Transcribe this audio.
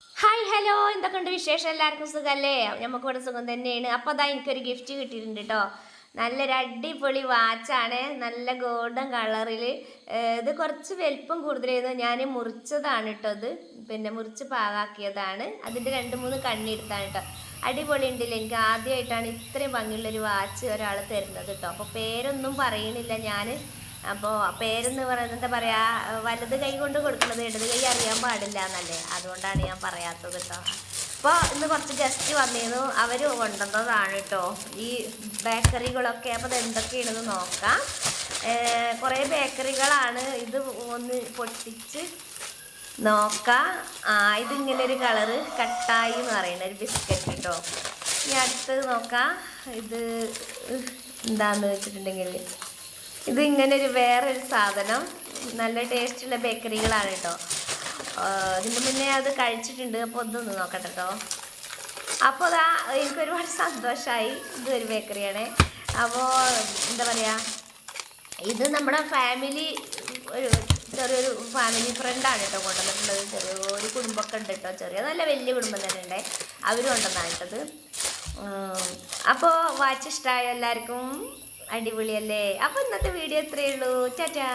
Hi hello എന്തൊക്കെയുണ്ട് വിശേഷം? എല്ലാവർക്കും സുഖമല്ലേ? നമുക്കിവിടെ സുഖം തന്നെയാണ്. അപ്പോൾ അതാ എനിക്കൊരു ഗിഫ്റ്റ് കിട്ടിയിട്ടുണ്ട് കേട്ടോ. നല്ലൊരു അടിപൊളി വാച്ചാണ്, നല്ല ഗോൾഡൻ കളറിൽ. ഇത് കുറച്ച് വലിപ്പം കൂടുതലായിരുന്നു, ഞാൻ മുറിച്ചതാണ് കേട്ടോ. ഇത് പിന്നെ മുറിച്ച് പാകാക്കിയതാണ്. അതിൻ്റെ 2-3 കണ്ണെടുത്താണ് കേട്ടോ. അടിപൊളി ഉണ്ടല്ലോ. എനിക്ക് ആദ്യമായിട്ടാണ് ഇത്രയും ഭംഗിയുള്ളൊരു വാച്ച് ഒരാൾ തരുന്നത് കേട്ടോ. അപ്പോൾ പേരൊന്നും പറയണില്ല ഞാൻ. അപ്പോൾ പേരെന്ന് പറയുന്നത് എന്താ പറയുക, വലത് കൈ കൊണ്ട് കൊടുക്കുന്നത് ഇടത് കൈ അറിയാൻ പാടില്ല എന്നല്ലേ, അതുകൊണ്ടാണ് ഞാൻ പറയാത്തത് കേട്ടോ. അപ്പോൾ ഇന്ന് കുറച്ച് ഗസ്റ്റ് വന്നിരുന്നു, അവർ കൊണ്ടുവന്നതാണ് കേട്ടോ ഈ ബേക്കറികളൊക്കെ. അപ്പോൾ ഇത് എന്തൊക്കെയാണെന്ന് നോക്കാം. കുറേ ബേക്കറികളാണ്. ഇത് ഒന്ന് പൊട്ടിച്ച് നോക്കാം. ഇതിങ്ങനെ ഒരു കളറ് കട്ടായി എന്ന് പറയുന്ന ഒരു ബിസ്ക്കറ്റ് കേട്ടോ. ഇനി അടുത്ത് നോക്കാം. ഇത് എന്താണെന്ന് വെച്ചിട്ടുണ്ടെങ്കിൽ ഇത് ഇങ്ങനെ ഒരു വേറൊരു സാധനം. നല്ല ടേസ്റ്റുള്ള ബേക്കറികളാണ് കേട്ടോ. ഇതിൻ്റെ മുന്നേ അത് കഴിച്ചിട്ടുണ്ട്. അപ്പോൾ ഇതൊന്ന് നോക്കട്ടെ കേട്ടോ. അപ്പോൾ അതാ എനിക്ക് ഒരുപാട് സന്തോഷമായി. ഇതൊരു ബേക്കറിയാണ്. അപ്പോൾ എന്താ പറയുക, ഇത് നമ്മുടെ ഫാമിലി, ഒരു ചെറിയൊരു ഫാമിലി ഫ്രണ്ടാണ് കേട്ടോ കൊണ്ടുവന്നിട്ടുള്ളത്. ചെറിയൊരു കുടുംബമൊക്കെ ഉണ്ട് കേട്ടോ. ചെറിയ നല്ല വലിയ കുടുംബം തന്നെ ഉണ്ട്. അവർ കൊണ്ടുവന്നാണ് കേട്ടത്. അപ്പോൾ വാച്ച് ഇഷ്ടമായോ എല്ലാവർക്കും? അടിപൊളിയല്ലേ? അപ്പോൾ ഇന്നത്തെ വീഡിയോ ഇത്രയേ ഉള്ളൂ. ടാറ്റാ.